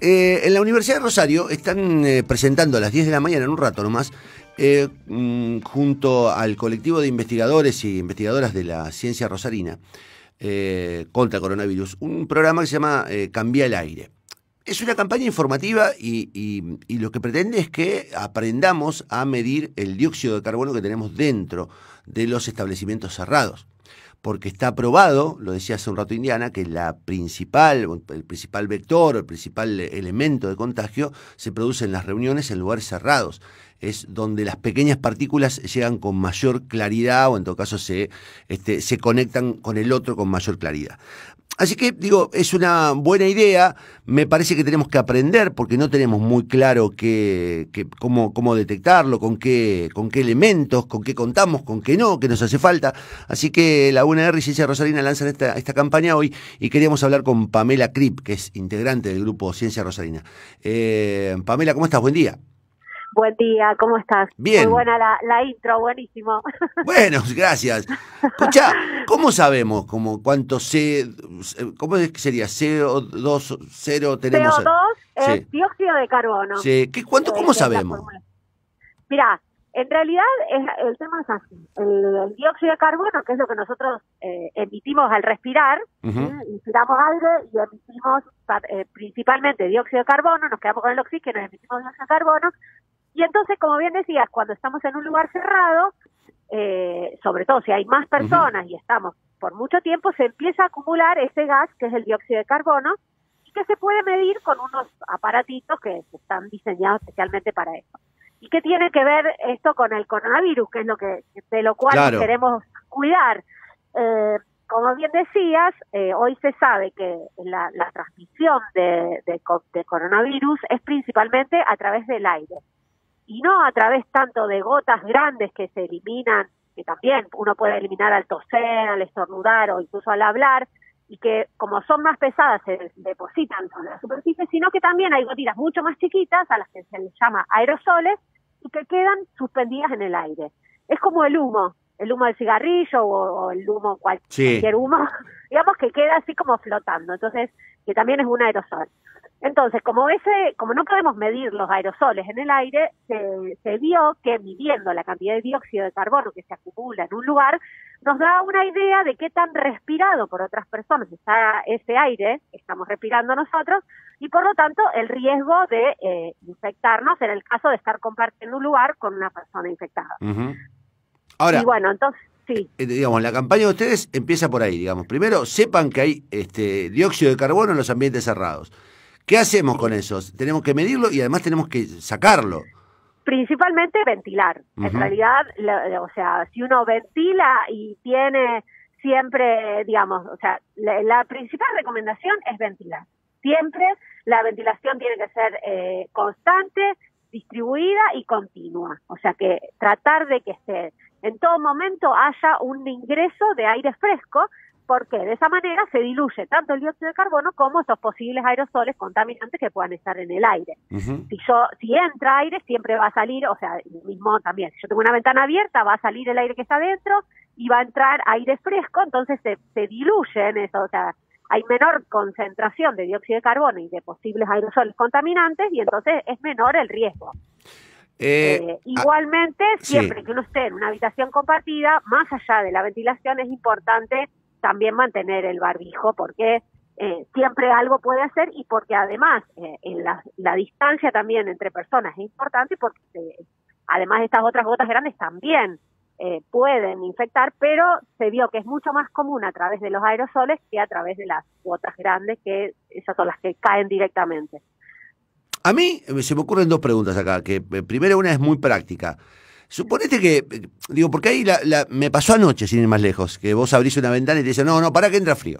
En la Universidad de Rosario están presentando a las 10 de la mañana, en un rato nomás, junto al colectivo de investigadores y investigadoras de la ciencia rosarina contra el coronavirus, un programa que se llama Cambia el Aire. Es una campaña informativa y lo que pretende es que aprendamos a medir el dióxido de carbono que tenemos dentro de los establecimientos cerrados. Porque está probado, lo decía hace un rato Indiana, que el principal vector, el principal elemento de contagio se produce en las reuniones en lugares cerrados. Es donde las pequeñas partículas llegan con mayor claridad o en todo caso se conectan con el otro con mayor claridad. Así que, digo, es una buena idea, me parece que tenemos que aprender porque no tenemos muy claro cómo detectarlo, con qué elementos, con qué contamos, con qué no, qué nos hace falta. Así que la UNR y Ciencia Rosarina lanzan esta campaña hoy y queríamos hablar con Pamela Kripp, que es integrante del grupo Ciencia Rosarina. Pamela, ¿cómo estás? Buen día. Buen día, ¿cómo estás? Bien. Muy buena la intro, buenísimo. Bueno, gracias. Escuchá, ¿cómo sabemos cuánto cómo sería? CO2, 0 tenemos? CO2 sí. es dióxido de carbono. Sí. ¿Cómo sabemos? Mirá, en realidad el tema es así. El dióxido de carbono, que es lo que nosotros emitimos al respirar, inspiramos aire y emitimos principalmente dióxido de carbono, nos quedamos con el oxígeno y emitimos dióxido de carbono. Y entonces, como bien decías, cuando estamos en un lugar cerrado, sobre todo si hay más personas y estamos por mucho tiempo, se empieza a acumular ese gas que es el dióxido de carbono y que se puede medir con unos aparatitos que están diseñados especialmente para eso. ¿Y qué tiene que ver esto con el coronavirus, que es de lo cual nos queremos cuidar? Como bien decías, hoy se sabe que la transmisión de coronavirus es principalmente a través del aire. Y no a través tanto de gotas grandes que se eliminan, que también uno puede eliminar al toser, al estornudar o incluso al hablar, y que como son más pesadas se depositan sobre la superficie, sino que también hay gotitas mucho más chiquitas a las que se les llama aerosoles y que quedan suspendidas en el aire. Es como el humo del cigarrillo o el humo, cualquier humo, digamos que queda así como flotando, entonces que también es un aerosol. Entonces, como no podemos medir los aerosoles en el aire, se vio que midiendo la cantidad de dióxido de carbono que se acumula en un lugar, nos da una idea de qué tan respirado por otras personas está ese aire que estamos respirando nosotros, y por lo tanto el riesgo de infectarnos en el caso de estar compartiendo un lugar con una persona infectada. Ahora, y bueno, entonces, sí. Digamos, la campaña de ustedes empieza por ahí, digamos. Primero, sepan que hay dióxido de carbono en los ambientes cerrados. ¿Qué hacemos con eso? Tenemos que medirlo y además tenemos que sacarlo. Principalmente ventilar. En realidad, o sea, si uno ventila y tiene siempre, digamos, o sea, la principal recomendación es ventilar. Siempre la ventilación tiene que ser constante, distribuida y continua. O sea, que tratar de que en todo momento haya un ingreso de aire fresco, porque de esa manera se diluye tanto el dióxido de carbono como esos posibles aerosoles contaminantes que puedan estar en el aire. Si entra aire, siempre va a salir, o sea, mismo también, si yo tengo una ventana abierta, va a salir el aire que está adentro y va a entrar aire fresco, entonces se diluye en eso, o sea, hay menor concentración de dióxido de carbono y de posibles aerosoles contaminantes y entonces es menor el riesgo. Igualmente, siempre que uno esté en una habitación compartida, más allá de la ventilación, es importante también mantener el barbijo porque siempre algo puede hacer y porque además en la distancia también entre personas es importante porque además estas otras gotas grandes también pueden infectar, pero se vio que es mucho más común a través de los aerosoles que a través de las gotas grandes, que esas son las que caen directamente. A mí se me ocurren dos preguntas acá, que primero una es muy práctica. Suponete que, digo, porque ahí me pasó anoche, sin ir más lejos, que vos abrís una ventana y te dicen, no, pará que entra frío.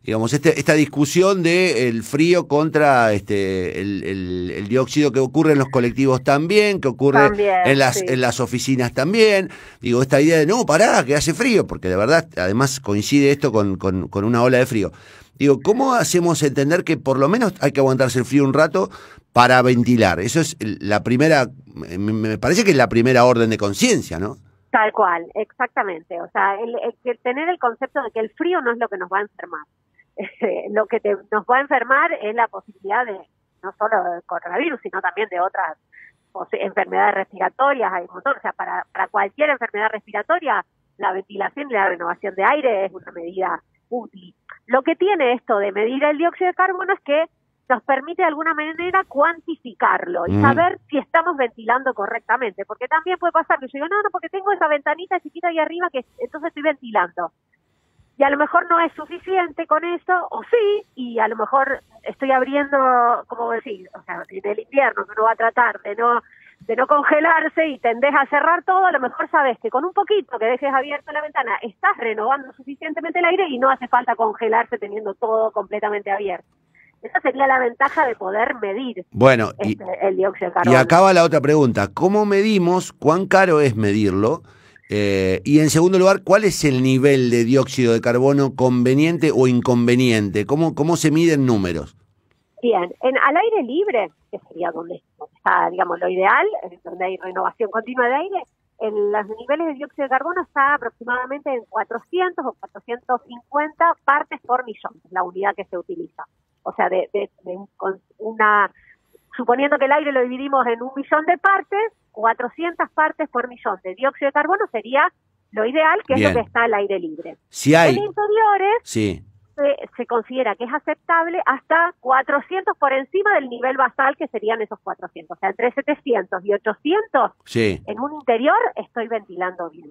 Digamos, esta discusión del frío contra el dióxido que ocurre en los colectivos también, que ocurre en las oficinas también. Digo, esta idea de, no, pará, que hace frío, porque de verdad, además coincide esto con una ola de frío. Digo, ¿cómo hacemos entender que por lo menos hay que aguantarse el frío un rato para ventilar? Eso es la primera, me parece que es la primera orden de conciencia, ¿no? Tal cual, exactamente. O sea, el tener el concepto de que el frío no es lo que nos va a enfermar. Lo que nos va a enfermar es la posibilidad no solo del coronavirus, sino también de otras enfermedades respiratorias, hay un montón. O sea, para cualquier enfermedad respiratoria, la ventilación y la renovación de aire es una medida útil. Lo que tiene esto de medir el dióxido de carbono es que nos permite de alguna manera cuantificarlo y saber si estamos ventilando correctamente, porque también puede pasar que yo digo, no, porque tengo esa ventanita chiquita ahí arriba que entonces estoy ventilando. Y a lo mejor no es suficiente con eso, o sí, y a lo mejor estoy abriendo, como decir, o sea, en el invierno que uno va a tratar de no congelarse y tendés a cerrar todo, a lo mejor sabes que con un poquito que dejes abierta la ventana estás renovando suficientemente el aire y no hace falta congelarse teniendo todo completamente abierto. Esa sería la ventaja de poder medir el dióxido de carbono. Y acá va la otra pregunta. ¿Cómo medimos? ¿Cuán caro es medirlo? Y en segundo lugar, ¿cuál es el nivel de dióxido de carbono conveniente o inconveniente? ¿Cómo se miden números? Bien, al aire libre, que sería donde está, digamos, lo ideal, donde hay renovación continua de aire, en los niveles de dióxido de carbono está aproximadamente en 400 o 450 partes por millón, la unidad que se utiliza. O sea, suponiendo que el aire lo dividimos en 1 millón de partes, 400 partes por millón de dióxido de carbono sería lo ideal, que es lo que está al aire libre. Si hay... En interiores sí. se considera que es aceptable hasta 400 por encima del nivel basal, que serían esos 400. O sea, entre 700 y 800 en un interior estoy ventilando bien.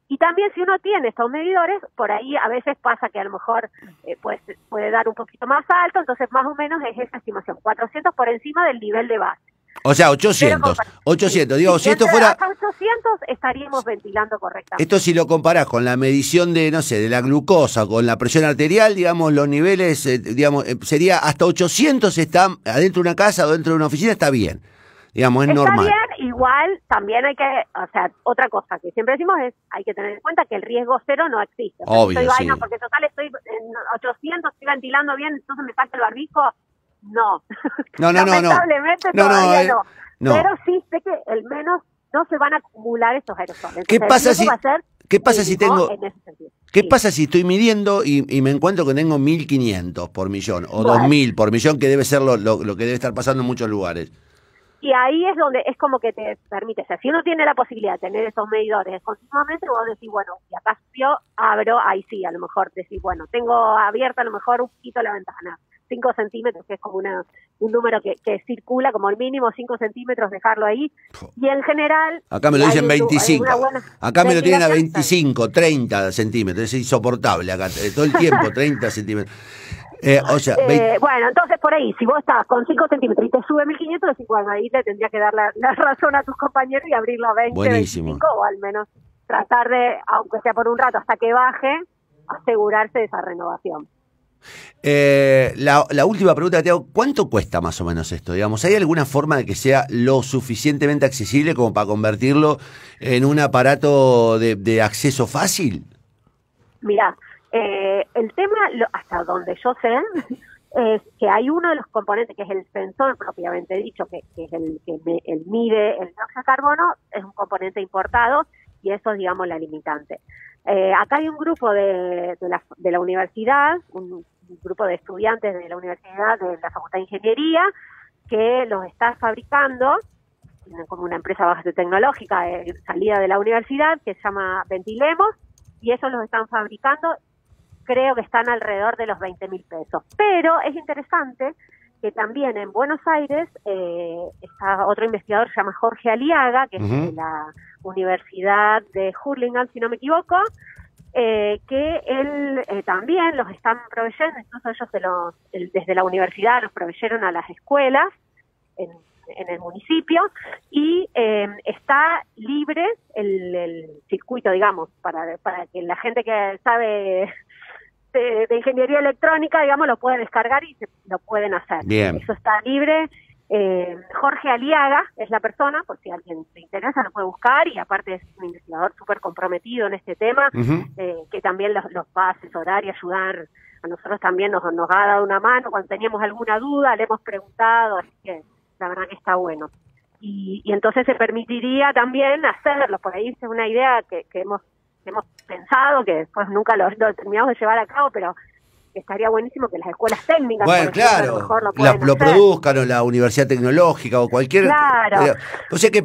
Y también si uno tiene estos medidores, por ahí a veces pasa que a lo mejor puede dar un poquito más alto, entonces más o menos es esa estimación, 400 por encima del nivel de base. O sea, 800, digo, si esto fuera... Hasta 800 estaríamos ventilando correctamente. Esto si lo comparás con la medición de, no sé, de la glucosa, con la presión arterial, digamos, los niveles, sería hasta 800 está adentro de una casa o dentro de una oficina, está bien. Digamos, es normal. Está bien, igual también hay que, o sea, otra cosa que siempre decimos es, hay que tener en cuenta que el riesgo cero no existe. Obvio, sí. No, porque total estoy en 800, estoy ventilando bien, entonces me falta el barbijo. No. Lamentablemente todavía no. Pero sí sé que al menos no se van a acumular esos aerosoles. ¿Qué pasa si estoy midiendo y me encuentro que tengo 1500 por millón o 2000 por millón, que debe ser lo que debe estar pasando en muchos lugares? Y ahí es donde es como que te permite, o sea, si uno tiene la posibilidad de tener esos medidores continuamente, vos decís, bueno, si acá yo abro, ahí sí, a lo mejor decís, bueno, tengo abierta a lo mejor un poquito la ventana, 5 centímetros, que es como un número que circula como el mínimo, 5 centímetros, dejarlo ahí, y en general... Acá me lo dicen 25, acá me lo tienen a 25, 30 centímetros, es insoportable acá, todo el tiempo, 30 centímetros. Bueno, entonces por ahí, si vos estás con 5 centímetros y te sube 1500, decís, bueno, ahí te tendría que dar la razón a tus compañeros y abrirlo a 20, buenísimo. 25, o al menos tratar de, aunque sea por un rato, hasta que baje, asegurarse de esa renovación. La última pregunta que te hago, ¿cuánto cuesta más o menos esto? Digamos, ¿hay alguna forma de que sea lo suficientemente accesible como para convertirlo en un aparato de acceso fácil? Mirá, el tema, hasta donde yo sé, es que hay uno de los componentes, que es el sensor propiamente dicho, que es el que mide el dióxido de carbono, es un componente importado y eso es, digamos, la limitante. Acá hay un grupo de la universidad, un grupo de estudiantes de la universidad, de la Facultad de Ingeniería, que los está fabricando, como una empresa base tecnológica salida de la universidad, que se llama Ventilemos, y ellos los están fabricando. Creo que están alrededor de los 20.000 pesos. Pero es interesante que también en Buenos Aires está otro investigador, se llama Jorge Aliaga, que es de la Universidad de Hurlingham, si no me equivoco, que él también los están proveyendo, incluso ellos desde la universidad los proveyeron a las escuelas en el municipio, y está libre el circuito, digamos, para que la gente que sabe de ingeniería electrónica, digamos, lo puede descargar y lo pueden hacer. Bien. Eso está libre. Jorge Aliaga es la persona, por si a alguien le interesa, lo puede buscar, y aparte es un investigador súper comprometido en este tema, que también los va a asesorar y ayudar. A nosotros también nos ha dado una mano cuando teníamos alguna duda, le hemos preguntado, así que la verdad que está bueno. Y entonces se permitiría también hacerlo, por ahí es una idea que hemos pensado, que después nunca lo terminamos de llevar a cabo, pero estaría buenísimo que las escuelas técnicas, bueno, por ejemplo, a claro, lo mejor lo pueden lo hacer. produzcan, o la Universidad Tecnológica o cualquier... Claro. O sea que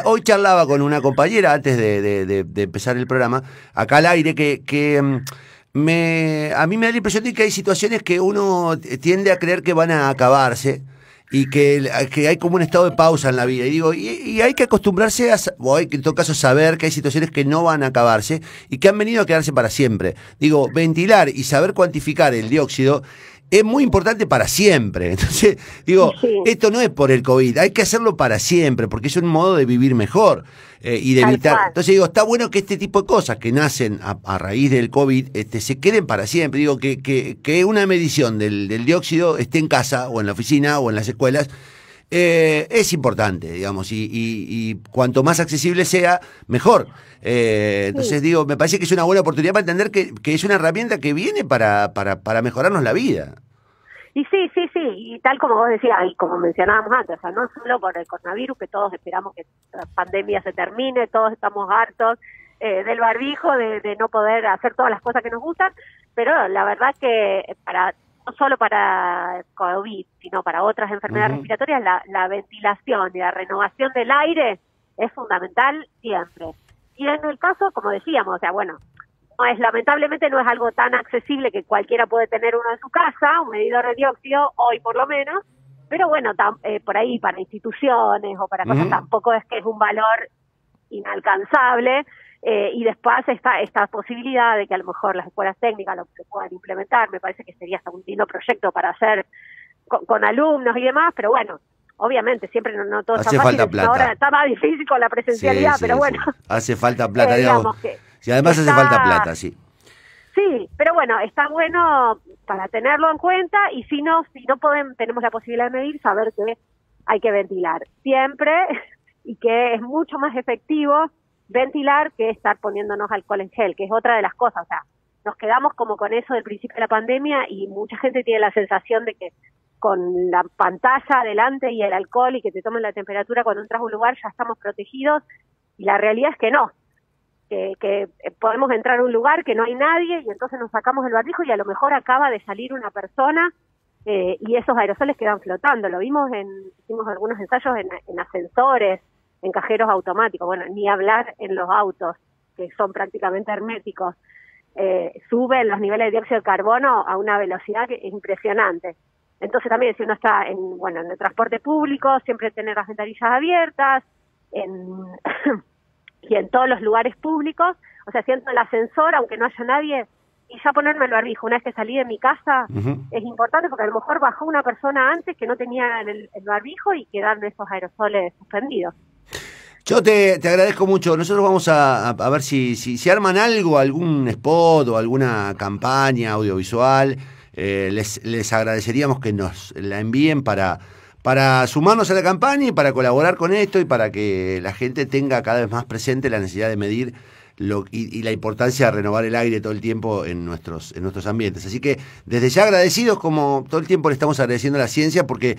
hoy charlaba con una compañera antes de empezar el programa, acá al aire, que a mí me da la impresión de que hay situaciones que uno tiende a creer que van a acabarse y que hay como un estado de pausa en la vida. Y digo, y hay que acostumbrarse o hay que en todo caso saber que hay situaciones que no van a acabarse y que han venido a quedarse para siempre. Digo, ventilar y saber cuantificar el dióxido es muy importante para siempre. Entonces, digo, Sí. esto no es por el COVID, hay que hacerlo para siempre, porque es un modo de vivir mejor y de Tal evitar. cual. Entonces, digo, está bueno que este tipo de cosas que nacen a raíz del COVID se queden para siempre. Digo, que una medición del dióxido esté en casa, o en la oficina, o en las escuelas. Es importante, digamos, y cuanto más accesible sea, mejor. Entonces, Sí. digo, me parece que es una buena oportunidad para entender que es una herramienta que viene para mejorarnos la vida. Y sí, y tal como vos decías, y como mencionábamos antes, o sea, no solo por el coronavirus, que todos esperamos que la pandemia se termine, todos estamos hartos del barbijo, de no poder hacer todas las cosas que nos gustan, pero la verdad que no solo para COVID, sino para otras enfermedades respiratorias, la ventilación y la renovación del aire es fundamental siempre. Y en el caso, como decíamos, o sea, bueno, lamentablemente no es algo tan accesible que cualquiera puede tener uno en su casa, un medidor de dióxido, hoy por lo menos, pero bueno, por ahí para instituciones o para cosas tampoco es que es un valor inalcanzable, y después está esta posibilidad de que a lo mejor las escuelas técnicas lo puedan implementar. Me parece que sería hasta un lindo proyecto para hacer con alumnos y demás, pero bueno, obviamente siempre no todo está Hace fácil, falta plata. ahora está más difícil con la presencialidad, Sí, pero bueno. sí. Hace falta plata, Digamos que y además hace falta plata, sí. Sí, pero bueno, está bueno para tenerlo en cuenta, y si no tenemos la posibilidad de medir, saber que hay que ventilar siempre y que es mucho más efectivo ventilar que estar poniéndonos alcohol en gel, que es otra de las cosas. O sea, nos quedamos como con eso del principio de la pandemia, y mucha gente tiene la sensación de que con la pantalla adelante y el alcohol y que te tomen la temperatura cuando entras a un lugar ya estamos protegidos, y la realidad es que no. Que podemos entrar a un lugar que no hay nadie y entonces nos sacamos el barbijo y a lo mejor acaba de salir una persona y esos aerosoles quedan flotando. Lo vimos, hicimos algunos ensayos en ascensores, en cajeros automáticos, bueno, ni hablar en los autos, que son prácticamente herméticos. Suben los niveles de dióxido de carbono a una velocidad que es impresionante. Entonces también, si uno está en el transporte público, siempre tener las ventanillas abiertas, y en todos los lugares públicos, o sea, siento el ascensor, aunque no haya nadie, y ya ponerme el barbijo una vez que salí de mi casa, es importante, porque a lo mejor bajó una persona antes que no tenía el barbijo y quedan esos aerosoles suspendidos. Yo te agradezco mucho. Nosotros vamos a ver si arman algún spot o alguna campaña audiovisual. Les agradeceríamos que nos la envíen para sumarnos a la campaña y para colaborar con esto, y para que la gente tenga cada vez más presente la necesidad de medir y la importancia de renovar el aire todo el tiempo en nuestros ambientes. Así que desde ya agradecidos, como todo el tiempo le estamos agradeciendo a la ciencia, porque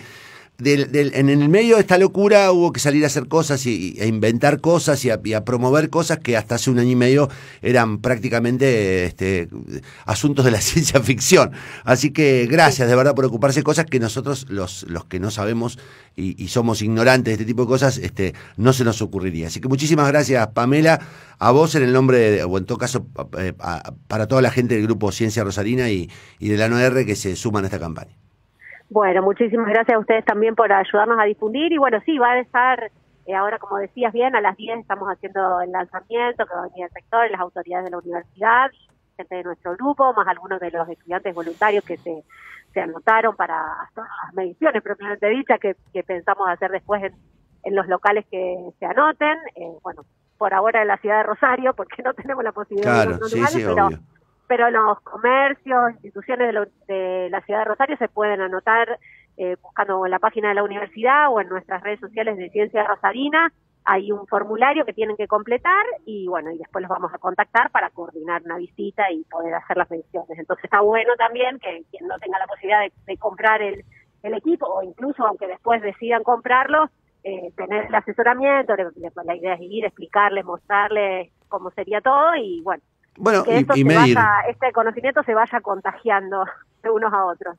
en el medio de esta locura hubo que salir a hacer cosas e inventar cosas y a promover cosas que hasta hace un año y medio eran prácticamente asuntos de la ciencia ficción. Así que gracias de verdad por ocuparse de cosas que nosotros, los que no sabemos y somos ignorantes de este tipo de cosas, no se nos ocurriría. Así que muchísimas gracias, Pamela, a vos en el nombre, o en todo caso para toda la gente del Grupo Ciencia Rosarina y de la NOR que se suman a esta campaña. Bueno, muchísimas gracias a ustedes también por ayudarnos a difundir, y bueno, sí, va a estar, ahora como decías bien, a las 10 estamos haciendo el lanzamiento, que va a venir el rector, las autoridades de la universidad, gente de nuestro grupo, más algunos de los estudiantes voluntarios que se anotaron para hacer las mediciones propiamente dichas que pensamos hacer después en los locales que se anoten, bueno, por ahora en la ciudad de Rosario, porque no tenemos la posibilidad de los lugares, pero los comercios, instituciones de la ciudad de Rosario se pueden anotar buscando en la página de la universidad o en nuestras redes sociales de Ciencia Rosarina. Hay un formulario que tienen que completar y bueno, y después los vamos a contactar para coordinar una visita y poder hacer las mediciones. Entonces está bueno también que quien no tenga la posibilidad de comprar el equipo, o incluso aunque después decidan comprarlo, tener el asesoramiento. La idea es ir, explicarles, mostrarles cómo sería todo, y bueno, Bueno, que esto y medir. este conocimiento se vaya contagiando de unos a otros.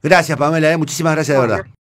Gracias, Pamela, muchísimas gracias de Bueno. verdad.